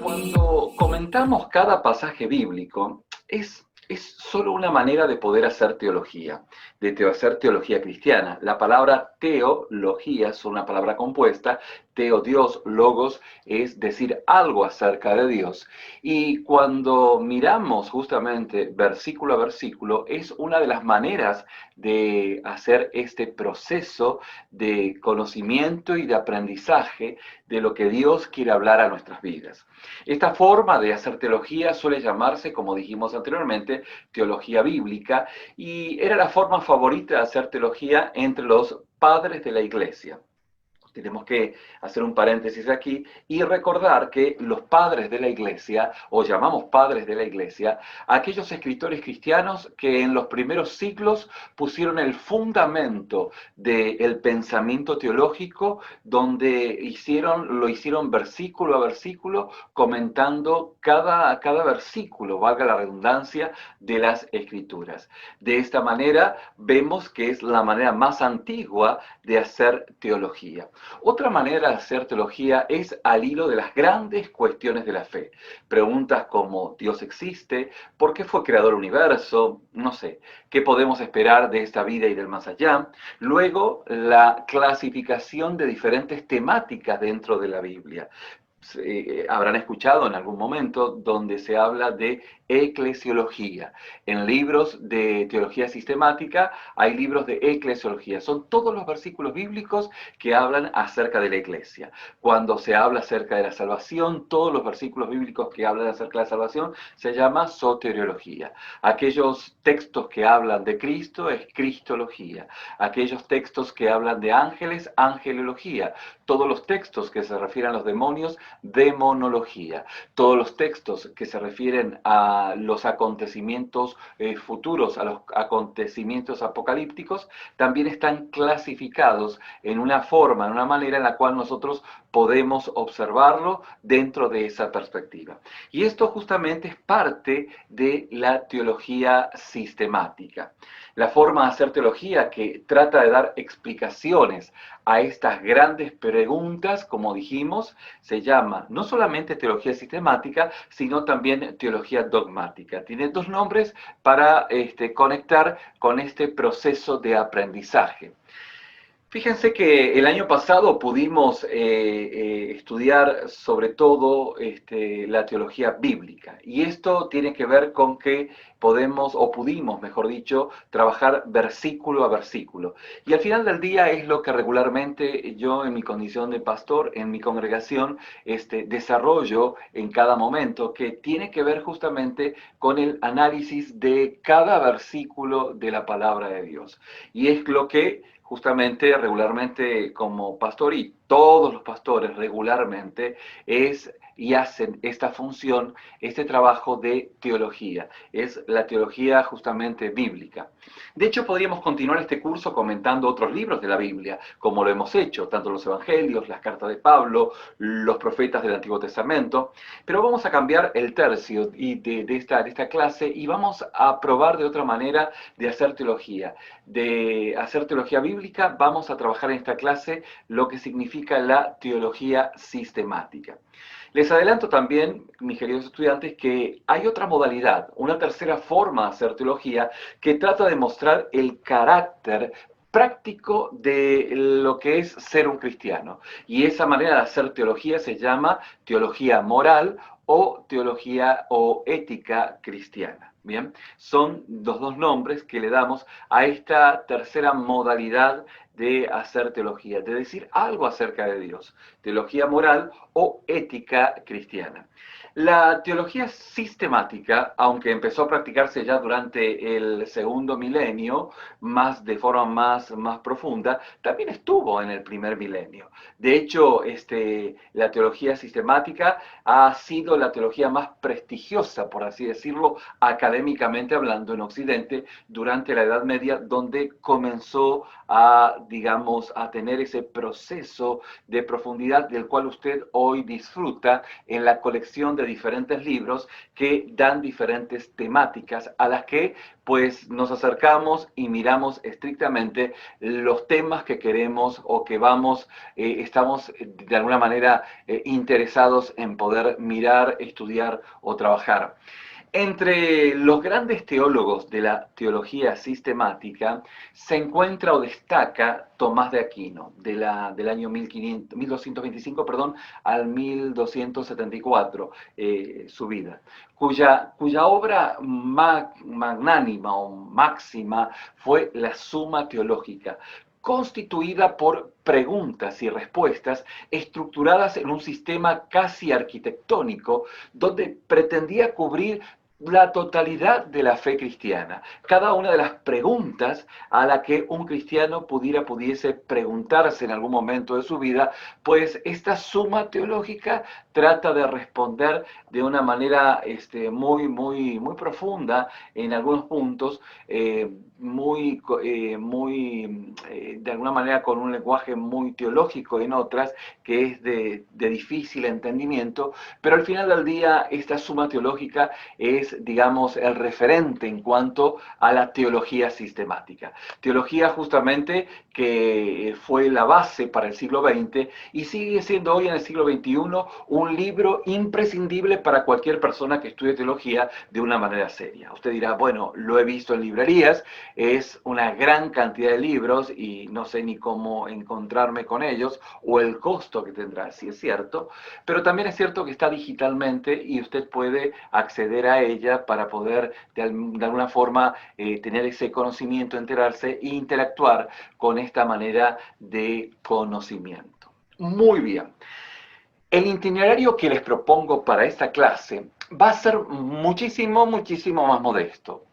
Cuando comentamos cada pasaje bíblico, es solo una manera de poder hacer teología, hacer teología cristiana. La palabra teología es una palabra compuesta, teo, Dios, logos, es decir algo acerca de Dios. Y cuando miramos justamente versículo a versículo, es una de las maneras de hacer este proceso de conocimiento y de aprendizaje de lo que Dios quiere hablar a nuestras vidas. Esta forma de hacer teología suele llamarse, como dijimos anteriormente, teología bíblica, y era la forma favorita de hacer teología entre los padres de la iglesia. Tenemos que hacer un paréntesis aquí y recordar que los padres de la iglesia, o llamamos padres de la iglesia, aquellos escritores cristianos que en los primeros siglos pusieron el fundamento del pensamiento teológico, donde lo hicieron versículo a versículo, comentando cada versículo, valga la redundancia, de las escrituras. De esta manera vemos que es la manera más antigua de hacer teología. Otra manera de hacer teología es al hilo de las grandes cuestiones de la fe. Preguntas como ¿Dios existe? ¿Por qué fue creado el universo? No sé, ¿qué podemos esperar de esta vida y del más allá? Luego, la clasificación de diferentes temáticas dentro de la Biblia. Habrán escuchado en algún momento donde se habla de eclesiología. En libros de teología sistemática hay libros de eclesiología. Son todos los versículos bíblicos que hablan acerca de la iglesia. Cuando se habla acerca de la salvación, todos los versículos bíblicos que hablan acerca de la salvación se llama soteriología. Aquellos textos que hablan de Cristo es cristología. Aquellos textos que hablan de ángeles, angelología. Todos los textos que se refieren a los demonios, demonología. Todos los textos que se refieren a los acontecimientos futuros, a los acontecimientos apocalípticos, también están clasificados en una forma, en una manera en la cual nosotros podemos observarlo dentro de esa perspectiva. Y esto justamente es parte de la teología sistemática. La forma de hacer teología que trata de dar explicaciones a estas grandes preguntas, como dijimos, se llama no solamente teología sistemática, sino también teología dogmática. Tiene dos nombres para conectar con este proceso de aprendizaje. Fíjense que el año pasado pudimos estudiar sobre todo la teología bíblica, y esto tiene que ver con que podemos, o pudimos, mejor dicho, trabajar versículo a versículo. Y al final del día es lo que regularmente yo, en mi condición de pastor, en mi congregación, desarrollo en cada momento, que tiene que ver justamente con el análisis de cada versículo de la palabra de Dios. Y es lo que justamente regularmente como pastor, y todos los pastores regularmente hacen esta función, este trabajo de teología. Es la teología justamente bíblica. De hecho, podríamos continuar este curso comentando otros libros de la Biblia, como lo hemos hecho, tanto los evangelios, las cartas de Pablo, los profetas del Antiguo Testamento, pero vamos a cambiar el tercio de esta clase y vamos a probar de otra manera de hacer teología. De hacer teología bíblica, vamos a trabajar en esta clase lo que significa la teología sistemática. Les adelanto también, mis queridos estudiantes, que hay otra modalidad, una tercera forma de hacer teología que trata de mostrar el carácter práctico de lo que es ser un cristiano. Y esa manera de hacer teología se llama teología moral o teología o ética cristiana. Bien, son los dos nombres que le damos a esta tercera modalidad de hacer teología, de decir algo acerca de Dios, teología moral o ética cristiana. La teología sistemática, aunque empezó a practicarse ya durante el segundo milenio, de forma más profunda, también estuvo en el primer milenio. De hecho, la teología sistemática ha sido la teología más prestigiosa, por así decirlo, académicamente hablando en Occidente, durante la Edad Media, donde comenzó a digamos, a tener ese proceso de profundidad del cual usted hoy disfruta en la colección de diferentes libros que dan diferentes temáticas a las que pues nos acercamos y miramos estrictamente los temas que queremos o que estamos de alguna manera interesados en poder mirar, estudiar o trabajar. Entre los grandes teólogos de la teología sistemática se encuentra o destaca Tomás de Aquino, del año 1225 al 1274, su vida, cuya obra magnánima o máxima fue la Suma Teológica, constituida por preguntas y respuestas estructuradas en un sistema casi arquitectónico, donde pretendía cubrir la totalidad de la fe cristiana. Cada una de las preguntas a la que un cristiano pudiese preguntarse en algún momento de su vida, pues esta suma teológica trata de responder de una manera muy profunda en algunos puntos, de alguna manera con un lenguaje muy teológico en otras, que es de difícil entendimiento, pero al final del día esta suma teológica es, digamos, el referente en cuanto a la teología sistemática. Teología justamente que fue la base para el siglo XX y sigue siendo hoy en el siglo XXI un libro imprescindible para cualquier persona que estudie teología de una manera seria. Usted dirá, bueno, lo he visto en librerías, es una gran cantidad de libros y no sé ni cómo encontrarme con ellos o el costo que tendrá, sí es cierto, pero también es cierto que está digitalmente y usted puede acceder a ella para poder de alguna forma tener ese conocimiento, enterarse e interactuar con esta manera de conocimiento. Muy bien. El itinerario que les propongo para esta clase va a ser muchísimo más modesto.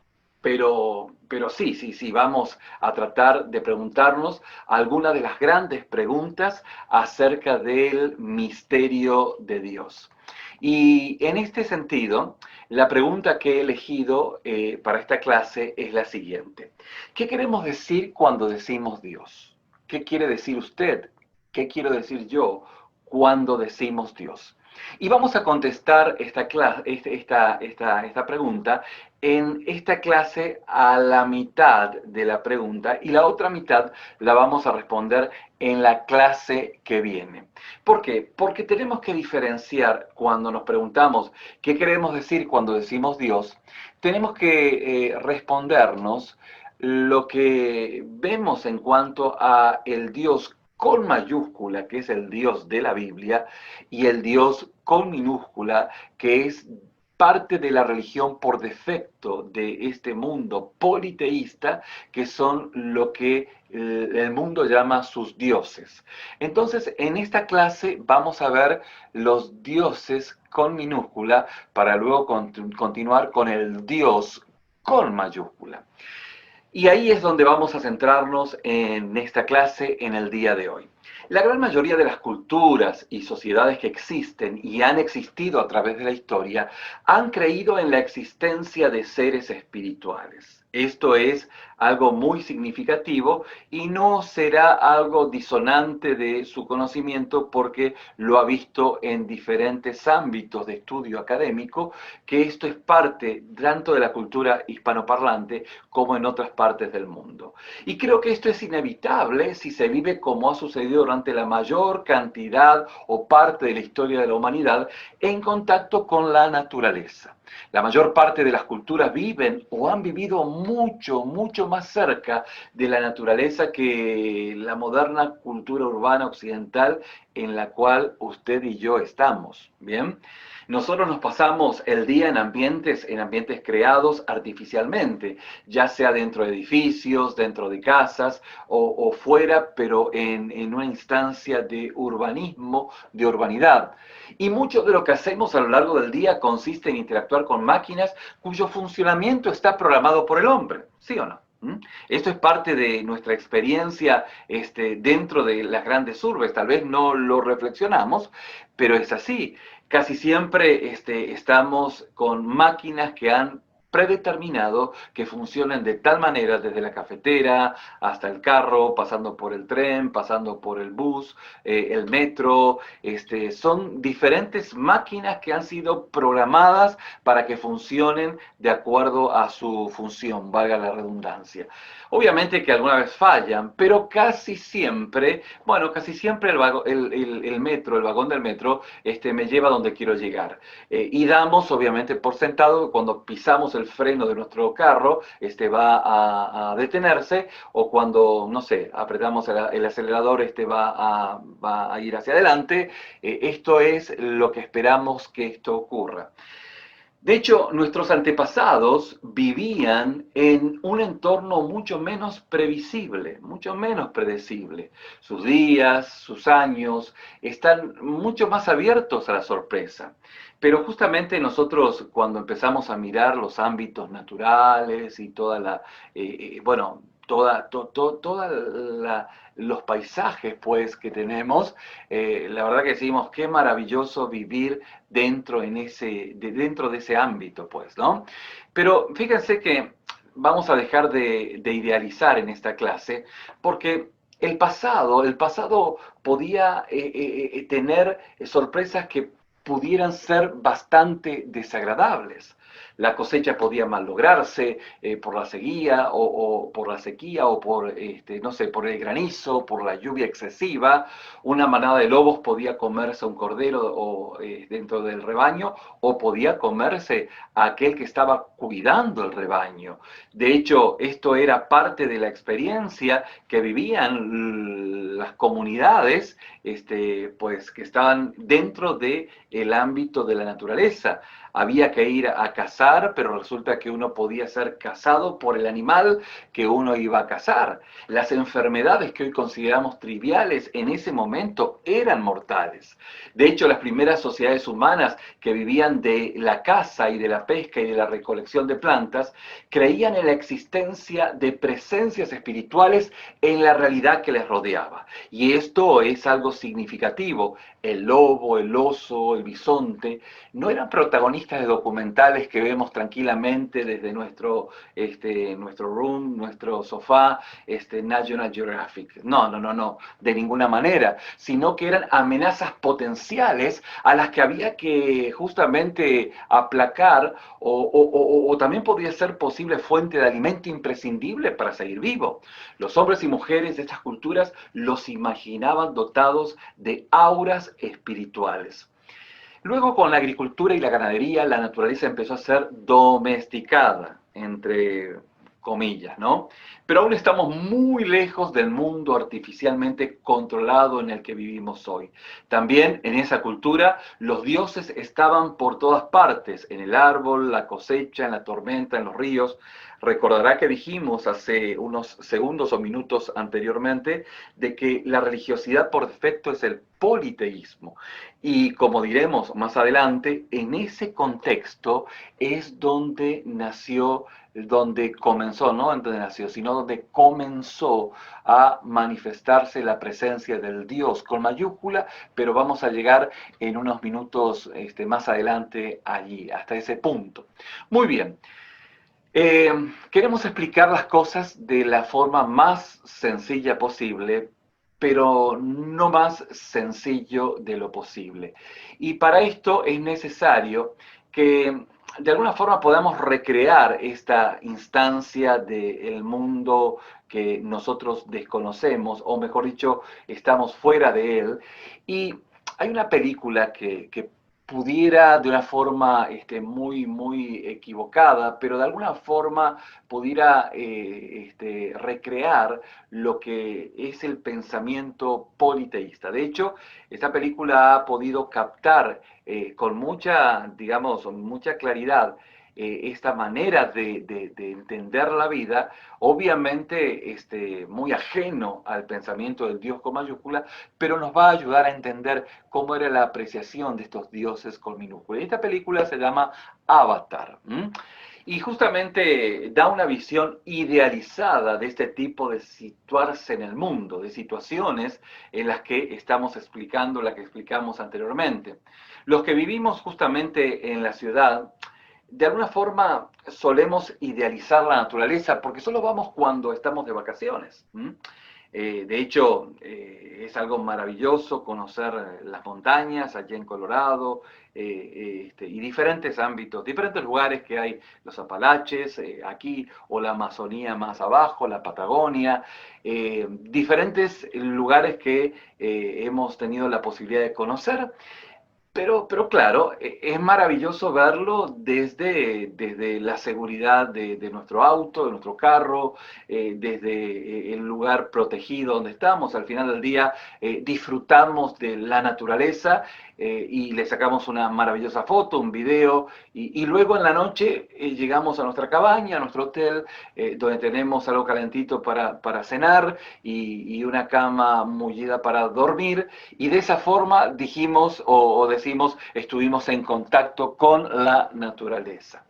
Pero sí, vamos a tratar de preguntarnos algunas de las grandes preguntas acerca del misterio de Dios. Y en este sentido, la pregunta que he elegido para esta clase es la siguiente. ¿Qué queremos decir cuando decimos Dios? ¿Qué quiere decir usted? ¿Qué quiero decir yo cuando decimos Dios? Y vamos a contestar esta pregunta en esta clase a la mitad de la pregunta y la otra mitad la vamos a responder en la clase que viene. ¿Por qué? Porque tenemos que diferenciar cuando nos preguntamos qué queremos decir cuando decimos Dios, tenemos que respondernos lo que vemos en cuanto a el Dios con mayúscula, que es el Dios de la Biblia, y el Dios con minúscula, que es parte de la religión por defecto de este mundo politeísta, que son lo que el mundo llama sus dioses. Entonces, en esta clase vamos a ver los dioses con minúscula para luego continuar con el Dios con mayúscula. Y ahí es donde vamos a centrarnos en esta clase en el día de hoy. La gran mayoría de las culturas y sociedades que existen y han existido a través de la historia han creído en la existencia de seres espirituales. Esto es algo muy significativo y no será algo disonante de su conocimiento porque lo ha visto en diferentes ámbitos de estudio académico, que esto es parte tanto de la cultura hispanoparlante como en otras partes del mundo. Y creo que esto es inevitable si se vive como ha sucedido durante la mayor cantidad o parte de la historia de la humanidad en contacto con la naturaleza. La mayor parte de las culturas viven o han vivido mucho más cerca de la naturaleza que la moderna cultura urbana occidental en la cual usted y yo estamos, ¿bien? Nosotros nos pasamos el día en ambientes creados artificialmente, ya sea dentro de edificios, dentro de casas o fuera, pero en una instancia de urbanismo, de urbanidad. Y mucho de lo que hacemos a lo largo del día consiste en interactuar con máquinas cuyo funcionamiento está programado por el hombre, ¿sí o no? Esto es parte de nuestra experiencia dentro de las grandes urbes. Tal vez no lo reflexionamos, pero es así. Casi siempre estamos con máquinas que han predeterminado que funcionen de tal manera desde la cafetera hasta el carro, pasando por el tren, pasando por el bus, el metro. Son diferentes máquinas que han sido programadas para que funcionen de acuerdo a su función, valga la redundancia. Obviamente que alguna vez fallan, pero casi siempre, bueno, casi siempre el metro, el vagón del metro, me lleva a donde quiero llegar. Y damos, obviamente, por sentado que cuando pisamos el freno de nuestro carro, va a detenerse, o cuando, no sé, apretamos el acelerador, va a ir hacia adelante. Esto es lo que esperamos que esto ocurra. De hecho, nuestros antepasados vivían en un entorno mucho menos previsible, mucho menos predecible. Sus días, sus años están mucho más abiertos a la sorpresa. Pero justamente nosotros, cuando empezamos a mirar los ámbitos naturales y toda la, bueno, toda los paisajes pues que tenemos, la verdad que decimos qué maravilloso vivir dentro de ese ámbito, pues, ¿no? Pero fíjense que vamos a dejar de idealizar en esta clase, porque el pasado podía tener sorpresas que pudieran ser bastante desagradables. La cosecha podía malograrse por la sequía o por la sequía o por, no sé, por el granizo, por la lluvia excesiva. Una manada de lobos podía comerse a un cordero dentro del rebaño, o podía comerse a aquel que estaba cuidando el rebaño. De hecho, esto era parte de la experiencia que vivían las comunidades, pues, que estaban dentro del ámbito de la naturaleza. Había que ir a cazar, pero resulta que uno podía ser cazado por el animal que uno iba a cazar. Las enfermedades que hoy consideramos triviales en ese momento eran mortales. De hecho, las primeras sociedades humanas que vivían de la caza y de la pesca y de la recolección de plantas creían en la existencia de presencias espirituales en la realidad que les rodeaba. Y esto es algo significativo. El lobo, el oso, el bisonte no eran protagonistas de documentales que vemos tranquilamente desde nuestro room, nuestro sofá, National Geographic. No, no, no, no, de ninguna manera, sino que eran amenazas potenciales a las que había que justamente aplacar, o también podría ser posible fuente de alimento imprescindible para seguir vivo. Los hombres y mujeres de estas culturas los imaginaban dotados de auras espirituales. Luego, con la agricultura y la ganadería, la naturaleza empezó a ser domesticada, entre comillas, ¿no? Pero aún estamos muy lejos del mundo artificialmente controlado en el que vivimos hoy. También en esa cultura los dioses estaban por todas partes, en el árbol, la cosecha, en la tormenta, en los ríos. Recordará que dijimos hace unos segundos o minutos anteriormente de que la religiosidad por defecto es el politeísmo. Y como diremos más adelante, en ese contexto es donde nació, donde comenzó, no donde nació, sino donde comenzó a manifestarse la presencia del Dios con mayúscula, pero vamos a llegar en unos minutos más adelante allí, hasta ese punto. Muy bien. Queremos explicar las cosas de la forma más sencilla posible, pero no más sencillo de lo posible. Y para esto es necesario que de alguna forma podamos recrear esta instancia del mundo que nosotros desconocemos, o mejor dicho, estamos fuera de él. Y hay una película que pudiera de una forma muy, muy equivocada, pero de alguna forma pudiera recrear lo que es el pensamiento politeísta. De hecho, esta película ha podido captar con mucha, digamos, mucha claridad esta manera de entender la vida, obviamente muy ajeno al pensamiento del Dios con mayúscula, pero nos va a ayudar a entender cómo era la apreciación de estos dioses con minúscula. Esta película se llama Avatar. Y justamente da una visión idealizada de este tipo de situarse en el mundo, de situaciones en las que estamos explicando, la que explicamos anteriormente. Los que vivimos justamente en la ciudad, de alguna forma solemos idealizar la naturaleza porque solo vamos cuando estamos de vacaciones. De hecho, es algo maravilloso conocer las montañas allí en Colorado y diferentes ámbitos, diferentes lugares que hay, los Apalaches aquí o la Amazonía más abajo, la Patagonia, diferentes lugares que hemos tenido la posibilidad de conocer. Pero claro, es maravilloso verlo desde la seguridad de nuestro auto, de nuestro carro, desde el lugar protegido donde estamos. Al final del día disfrutamos de la naturaleza y le sacamos una maravillosa foto, un video, y luego en la noche llegamos a nuestra cabaña, a nuestro hotel, donde tenemos algo calentito para cenar y una cama mullida para dormir, y de esa forma dijimos o decimos, estuvimos en contacto con la naturaleza.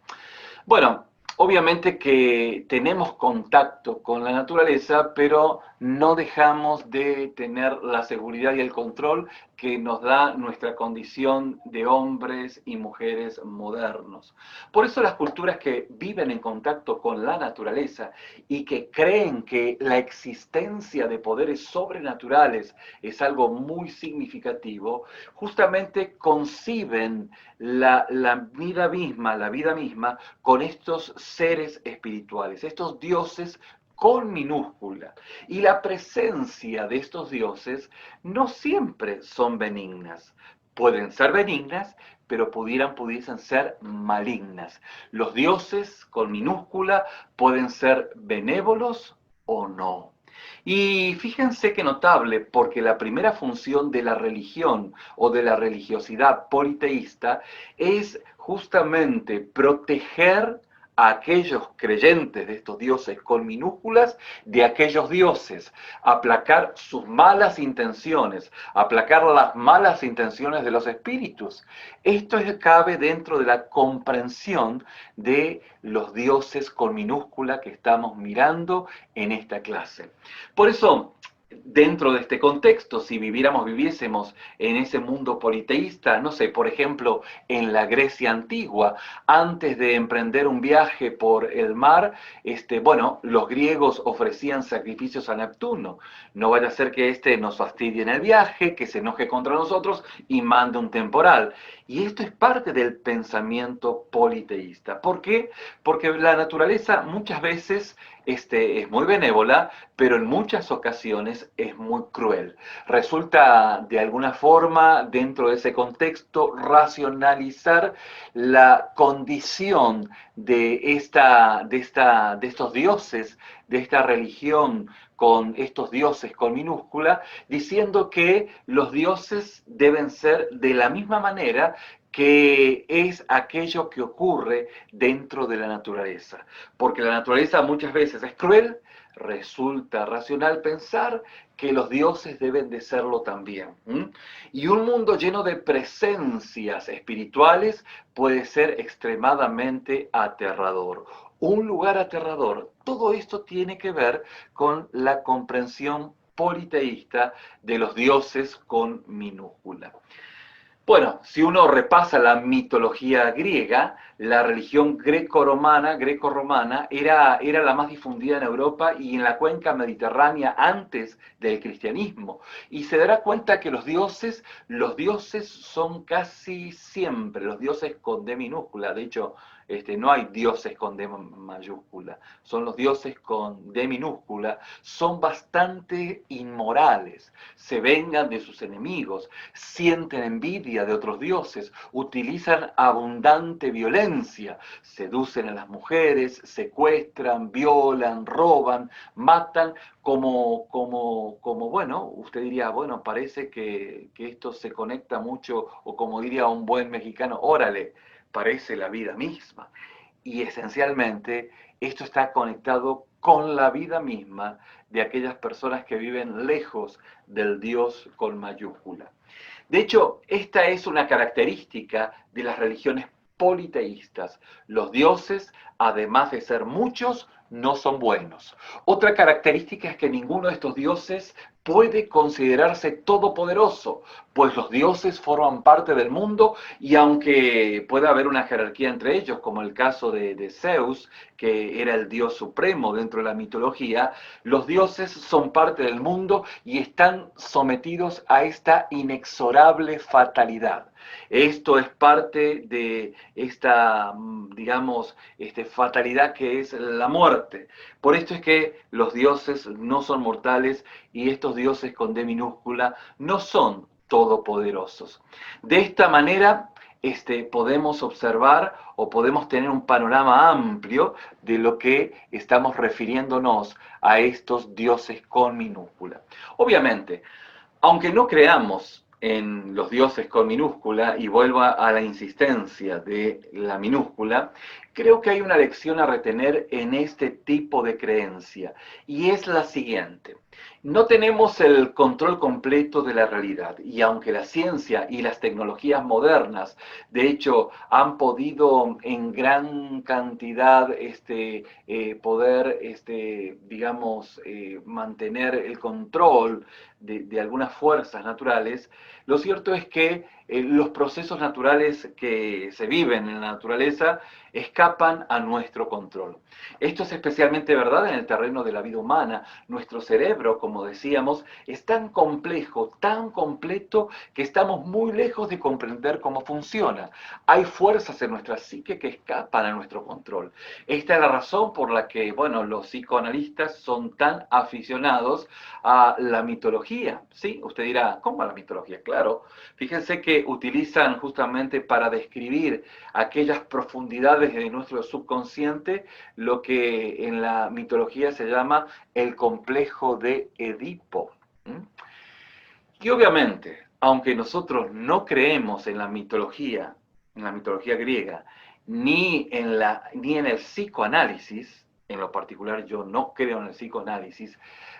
Bueno, obviamente que tenemos contacto con la naturaleza, pero no dejamos de tener la seguridad y el control que nos da nuestra condición de hombres y mujeres modernos. Por eso las culturas que viven en contacto con la naturaleza y que creen que la existencia de poderes sobrenaturales es algo muy significativo, justamente conciben la vida misma con estos seres espirituales, estos dioses con minúscula. Y la presencia de estos dioses no siempre son benignas. Pueden ser benignas, pero pudiesen ser malignas. Los dioses con minúscula pueden ser benévolos o no. Y fíjense qué notable, porque la primera función de la religión o de la religiosidad politeísta es justamente proteger a aquellos creyentes de estos dioses con minúsculas de aquellos dioses, aplacar sus malas intenciones, aplacar las malas intenciones de los espíritus. Esto cabe dentro de la comprensión de los dioses con minúscula que estamos mirando en esta clase. Por eso, dentro de este contexto, si viviésemos en ese mundo politeísta, no sé, por ejemplo, en la Grecia antigua, antes de emprender un viaje por el mar, bueno, los griegos ofrecían sacrificios a Neptuno. No vaya a ser que nos fastidie en el viaje, que se enoje contra nosotros y mande un temporal. Y esto es parte del pensamiento politeísta. ¿Por qué? Porque la naturaleza muchas veces es muy benévola, pero en muchas ocasiones es muy cruel. Resulta de alguna forma, dentro de ese contexto, racionalizar la condición de estos dioses, de esta religión con estos dioses con minúscula, diciendo que los dioses deben ser de la misma manera que es aquello que ocurre dentro de la naturaleza. Porque la naturaleza muchas veces es cruel, resulta racional pensar que los dioses deben de serlo también. Y un mundo lleno de presencias espirituales puede ser extremadamente aterrador. Un lugar aterrador. Todo esto tiene que ver con la comprensión politeísta de los dioses con minúscula. Bueno, si uno repasa la mitología griega, la religión greco-romana era la más difundida en Europa y en la cuenca mediterránea antes del cristianismo. Y se dará cuenta que los dioses son casi siempre los dioses con D minúscula. De hecho, no hay dioses con D mayúscula, son los dioses con D minúscula, son bastante inmorales, se vengan de sus enemigos, sienten envidia de otros dioses, utilizan abundante violencia, seducen a las mujeres, secuestran, violan, roban, matan, bueno, usted diría, bueno, parece que esto se conecta mucho, o como diría un buen mexicano, órale, parece la vida misma. Y esencialmente esto está conectado con la vida misma de aquellas personas que viven lejos del Dios con mayúscula. De hecho, esta es una característica de las religiones politeístas. Los dioses, además de ser muchos, no son buenos. Otra característica es que ninguno de estos dioses puede considerarse todopoderoso, pues los dioses forman parte del mundo y aunque pueda haber una jerarquía entre ellos, como el caso de Zeus, que era el dios supremo dentro de la mitología, los dioses son parte del mundo y están sometidos a esta inexorable fatalidad. Esto es parte de esta, digamos, fatalidad que es la muerte. Por esto es que los dioses no son mortales y estos dioses con D minúscula no son todopoderosos. De esta manera, podemos observar o podemos tener un panorama amplio de lo que estamos refiriéndonos a estos dioses con minúscula. Obviamente, aunque no creamos en los dioses con minúscula, y vuelva a la insistencia de la minúscula, creo que hay una lección a retener en este tipo de creencia, y es la siguiente. No tenemos el control completo de la realidad, y aunque la ciencia y las tecnologías modernas, de hecho, han podido en gran cantidad poder, digamos, mantener el control de algunas fuerzas naturales, lo cierto es que los procesos naturales que se viven en la naturaleza escapan a nuestro control. Esto es especialmente verdad en el terreno de la vida humana. Nuestro cerebro, como decíamos, es tan complejo, tan completo, que estamos muy lejos de comprender cómo funciona. Hay fuerzas en nuestra psique que escapan a nuestro control. Esta es la razón por la que, bueno, los psicoanalistas son tan aficionados a la mitología, ¿sí? Usted dirá, ¿cómo a la mitología? Claro, fíjense que utilizan justamente para describir aquellas profundidades de nuestro subconsciente lo que en la mitología se llama el complejo de Edipo. Y obviamente, aunque nosotros no creemos en la mitología griega, ni en el psicoanálisis, en lo particular yo no creo en el psicoanálisis,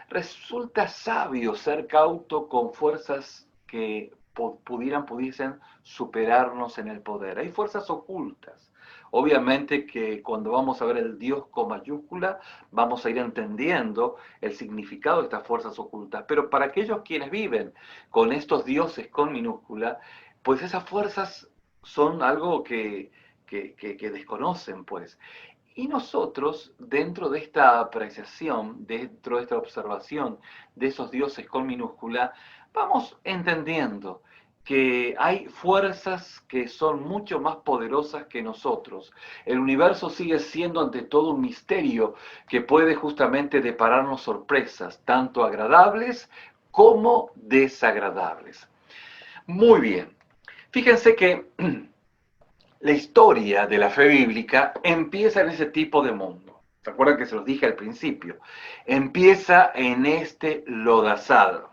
resulta sabio ser cauto con fuerzas que pudiesen superarnos en el poder. Hay fuerzas ocultas. Obviamente que cuando vamos a ver el Dios con mayúscula, vamos a ir entendiendo el significado de estas fuerzas ocultas. Pero para aquellos quienes viven con estos dioses con minúscula, pues esas fuerzas son algo que desconocen, pues. Y nosotros, dentro de esta apreciación, dentro de esta observación de esos dioses con minúscula, vamos entendiendo que hay fuerzas que son mucho más poderosas que nosotros. El universo sigue siendo ante todo un misterio que puede justamente depararnos sorpresas, tanto agradables como desagradables. Muy bien, fíjense que la historia de la fe bíblica empieza en ese tipo de mundo. ¿Se acuerdan que se los dije al principio? Empieza en este lodazal.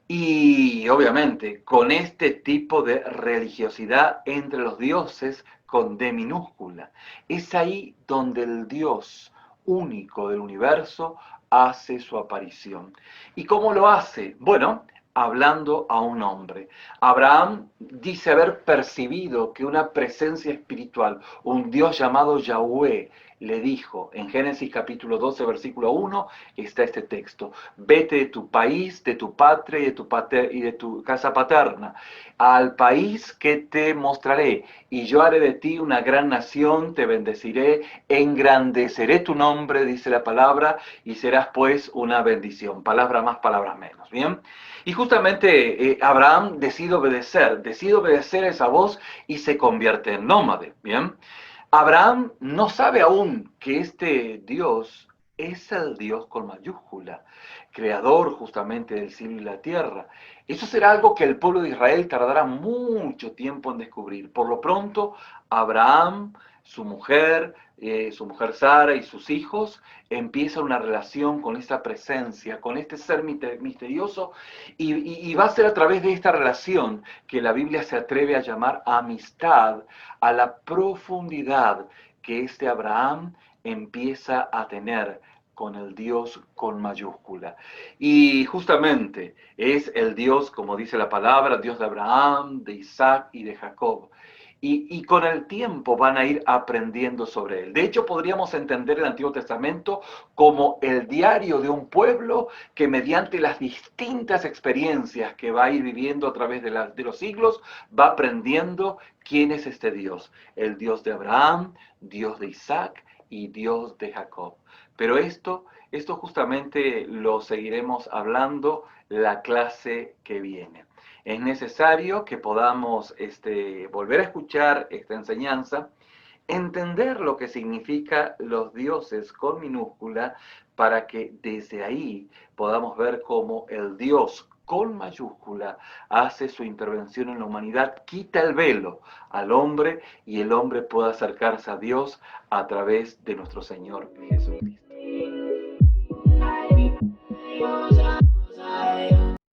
Y obviamente con este tipo de religiosidad entre los dioses con D minúscula. Es ahí donde el Dios único del universo hace su aparición. ¿Y cómo lo hace? Bueno, hablando a un hombre. Abraham dice haber percibido que una presencia espiritual, un Dios llamado Yahweh, le dijo, en Génesis capítulo 12, versículo 1, está este texto: vete de tu país, de tu patria y de tu casa paterna, al país que te mostraré, y yo haré de ti una gran nación, te bendeciré, engrandeceré tu nombre, dice la palabra, y serás pues una bendición. Palabra más, palabras menos, ¿bien? Y justamente Abraham decide obedecer esa voz y se convierte en nómade, ¿bien? Abraham no sabe aún que este Dios es el Dios con mayúscula, creador justamente del cielo y la tierra. Eso será algo que el pueblo de Israel tardará mucho tiempo en descubrir. Por lo pronto, Abraham, su mujer Sara y sus hijos empiezan una relación con esta presencia, con este ser misterioso, y va a ser a través de esta relación que la Biblia se atreve a llamar amistad, a la profundidad que este Abraham empieza a tener con el Dios con mayúscula. Y justamente es el Dios, como dice la palabra, Dios de Abraham, de Isaac y de Jacob. y con el tiempo van a ir aprendiendo sobre él. De hecho, podríamos entender el Antiguo Testamento como el diario de un pueblo que mediante las distintas experiencias que va a ir viviendo a través de los siglos, va aprendiendo quién es este Dios. El Dios de Abraham, Dios de Isaac y Dios de Jacob. Pero esto justamente lo seguiremos hablando la clase que viene. Es necesario que podamos volver a escuchar esta enseñanza, entender lo que significa los dioses con minúscula, para que desde ahí podamos ver cómo el Dios con mayúscula hace su intervención en la humanidad, quita el velo al hombre y el hombre puede acercarse a Dios a través de nuestro Señor Jesucristo.